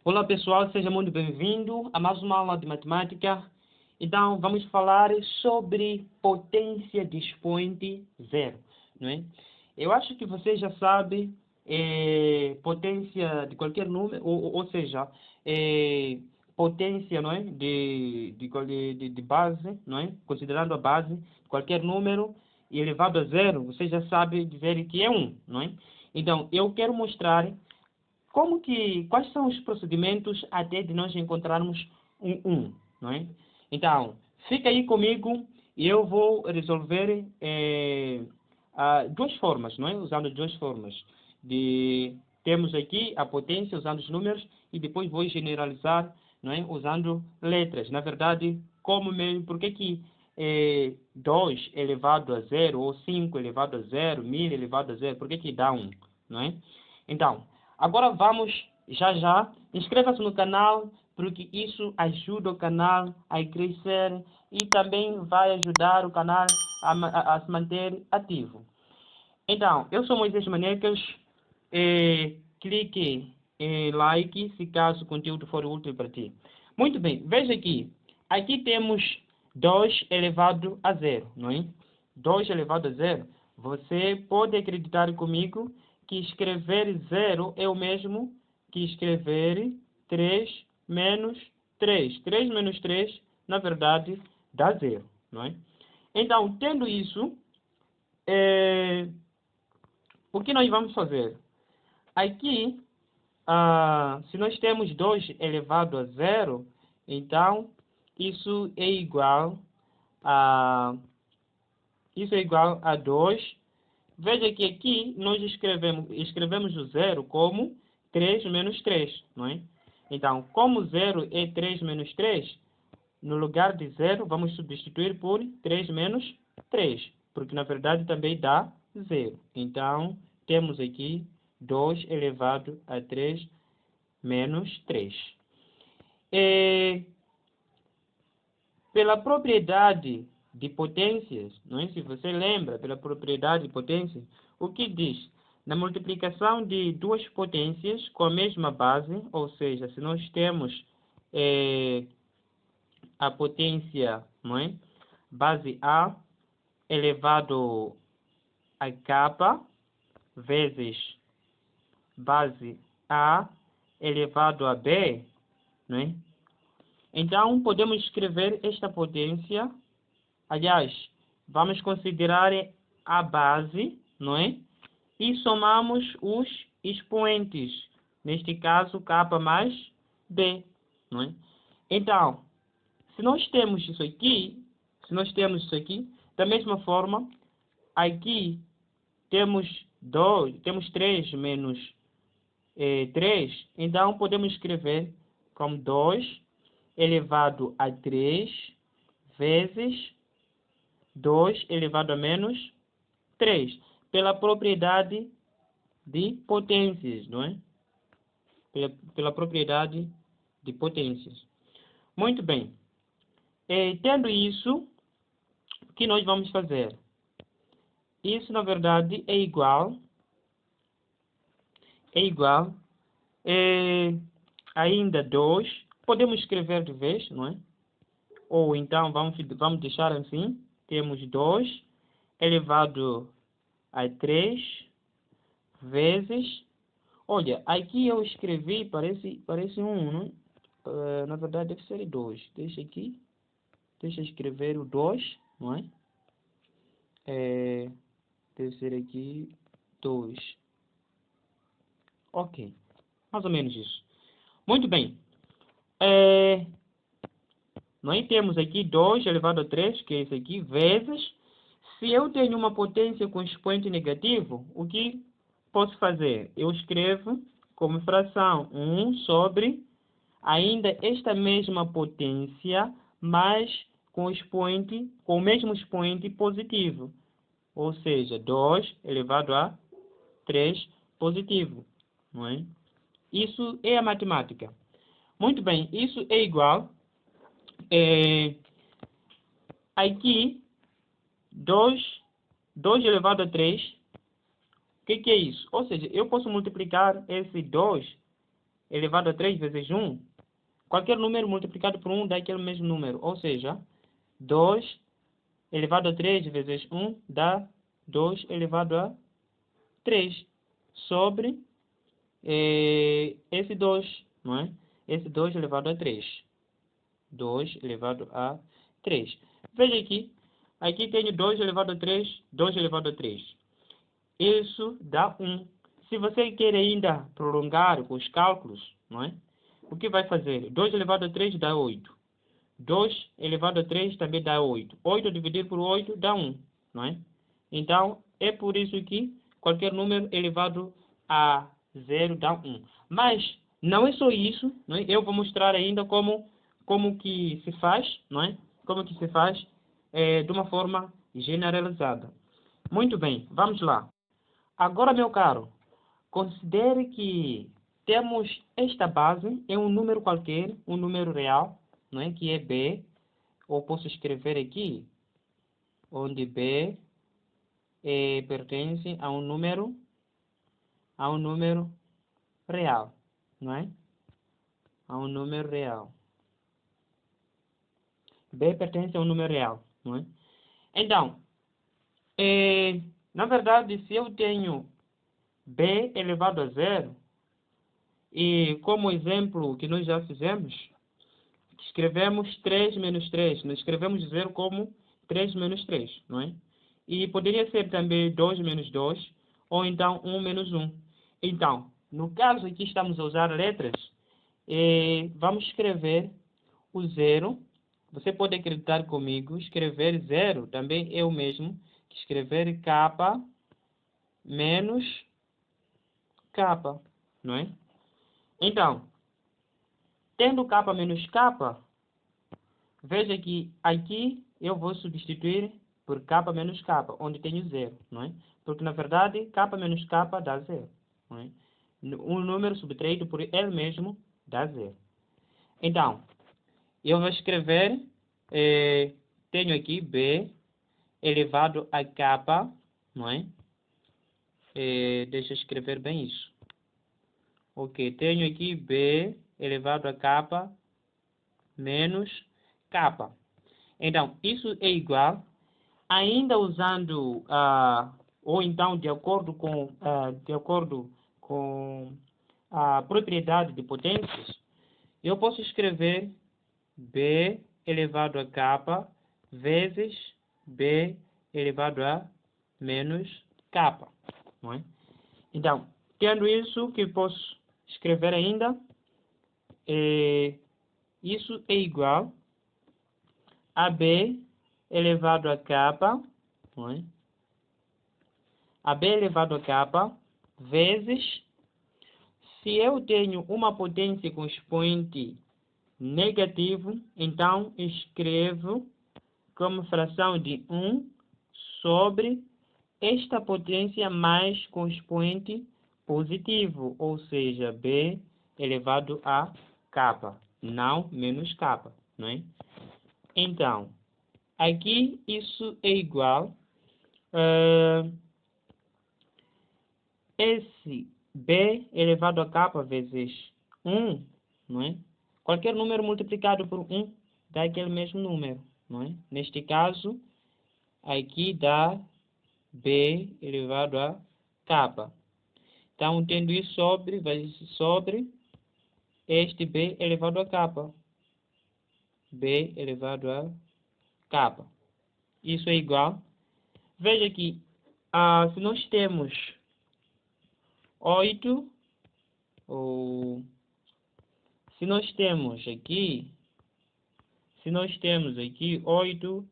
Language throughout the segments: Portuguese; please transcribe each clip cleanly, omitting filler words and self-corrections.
Olá pessoal, seja muito bem-vindo a mais uma aula de matemática. Então, vamos falar sobre potência de expoente zero, não é? Eu acho que você já sabe potência de qualquer número, ou seja, potência, não é? De base, não é? Considerando a base, qualquer número e elevado a zero, você já sabe dizer que é 1, não é? Então, eu quero mostrar quais são os procedimentos até de nós encontrarmos um, não é? Então, fica aí comigo e eu vou resolver duas formas, não é? Usando duas formas. Temos aqui a potência usando os números e depois vou generalizar, não é? Usando letras. Na verdade, como mesmo, por que 2 elevado a zero ou 5 elevado a zero, 1000 elevado a zero, por que dá 1, não é? Então, agora vamos já. Inscreva-se no canal, porque isso ajuda o canal a crescer e também vai ajudar o canal a se manter ativo. Então, eu sou Moisés Manecas. Clique em like se caso o conteúdo for útil para ti. Muito bem, veja aqui. Aqui temos 2 elevado a zero, não é? 2 elevado a zero. Você pode acreditar comigo que escrever zero é o mesmo que escrever 3 menos 3. 3 menos 3, na verdade, dá zero, não é? Então, tendo isso, o que nós vamos fazer? Aqui, se nós temos 2 elevado a zero, então isso é igual a 2. Veja que aqui nós escrevemos o zero como 3 menos 3, não é? Então, como zero é 3 menos 3, no lugar de zero vamos substituir por 3 menos 3, porque na verdade também dá zero. Então, temos aqui 2 elevado a 3 menos 3. Pela propriedade de potências, não é? Se você lembra, pela propriedade de potência, o que diz? Na multiplicação de duas potências com a mesma base, ou seja, se nós temos a potência, não é? Base A elevado a k vezes base A elevado a B, não é? Então, podemos escrever esta potência. Aliás, vamos considerar a base, não é? E somamos os expoentes. Neste caso, K mais B, não é? Então, se nós temos isso aqui, da mesma forma, aqui temos 3 menos 3, então podemos escrever como 2 elevado a 3 vezes 2 elevado a menos 3, pela propriedade de potências, não é? Pela propriedade de potências. Muito bem. Tendo isso, o que nós vamos fazer? Isso, na verdade, é igual ainda 2. Podemos escrever de vez, não é? Ou então, vamos deixar assim. Temos 2 elevado a 3 vezes... Olha, aqui eu escrevi, parece 1, não é? Na verdade, deve ser 2. Deixa escrever o 2, não é? Deve ser aqui 2. Ok, mais ou menos isso. Muito bem. Nós temos aqui 2 elevado a 3, que é isso aqui, vezes. Se eu tenho uma potência com expoente negativo, o que posso fazer? Eu escrevo como fração 1 sobre ainda esta mesma potência, mas com o mesmo expoente positivo. Ou seja, 2 elevado a 3 positivo, não é? Isso é a matemática. Muito bem, isso é igual. Aqui, 2 elevado a 3. O que é isso? Ou seja, eu posso multiplicar esse 2 elevado a 3 vezes 1, qualquer número multiplicado por 1 dá aquele mesmo número. Ou seja, 2 elevado a 3 vezes 1 dá 2 elevado a 3 sobre esse 2, não é? Esse 2 elevado a 3. 2 elevado a 3. Veja aqui tenho 2 elevado a 3, 2 elevado a 3. Isso dá 1. Se você quer ainda prolongar os cálculos, não é? O que vai fazer? 2 elevado a 3 dá 8. 2 elevado a 3 também dá 8. 8 dividido por 8 dá 1, não é? Então, é por isso que qualquer número elevado a 0 dá 1. Mas não é só isso, não é? Eu vou mostrar ainda como que se faz, não é? Como que se faz de uma forma generalizada. Muito bem, vamos lá. Agora, meu caro, considere que temos esta base, é um número qualquer, um número real, não é? Que é B, ou posso escrever aqui, onde B pertence a um número real, não é? A um número real. B pertence a um número real, não é? Então, na verdade, se eu tenho B elevado a 0, e como exemplo que nós já fizemos, escrevemos 3 menos 3. Nós escrevemos 0 como 3 menos 3, não é? E poderia ser também 2 menos 2, ou então 1 menos 1. Então, no caso aqui estamos a usar letras, vamos escrever o 0. Você pode acreditar comigo, escrever 0 também é o mesmo que escrever K menos K, não é? Então, tendo K menos K, veja que aqui eu vou substituir por K menos K, onde tenho 0, não é? Porque, na verdade, K menos K dá 0, não é? Um número subtraído por ele mesmo dá 0. Então, eu vou escrever, tenho aqui B elevado a K, não é? Deixa eu escrever bem isso. Ok, tenho aqui B elevado a K menos K. Então, isso é igual, ainda usando, ou então de acordo com a propriedade de potências, eu posso escrever B elevado a K vezes B elevado a menos K, não é? Então, tendo isso, que posso escrever ainda, isso é igual a B elevado a K, não é? A B elevado a K vezes, se eu tenho uma potência com expoente negativo, então escrevo como fração de 1 sobre esta potência mais com expoente positivo, ou seja, B elevado a K, não menos K, não é? Então, aqui isso é igual esse B elevado a K vezes 1, não é? Qualquer número multiplicado por 1 dá aquele mesmo número, não é? Neste caso, aqui dá B elevado a K. Então, tendo isso vai sobre este B elevado a K. B elevado a K. Isso é igual. Veja que se nós temos 8, ou se nós temos aqui 8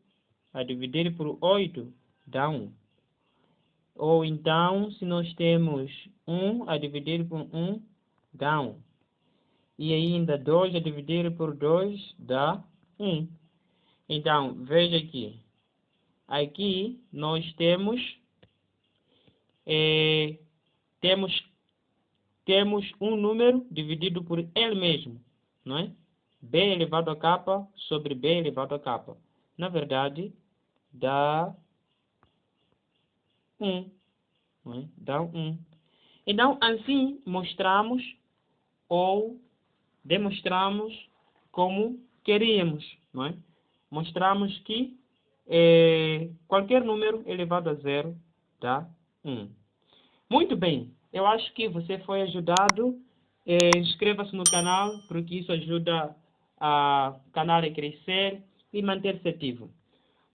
a dividir por 8 dá 1. Ou então, se nós temos 1 a dividir por 1 dá 1. E ainda 2 a dividir por 2 dá 1. Então, veja aqui. Aqui nós temos um número dividido por ele mesmo, não é? B elevado a K sobre B elevado a K. Na verdade, dá 1. Não é? Dá 1. Então, assim, mostramos ou demonstramos como queríamos, não é? Mostramos que qualquer número elevado a zero dá 1. Muito bem, eu acho que você foi ajudado. Inscreva-se no canal, porque isso ajuda o canal a crescer e manter-se ativo.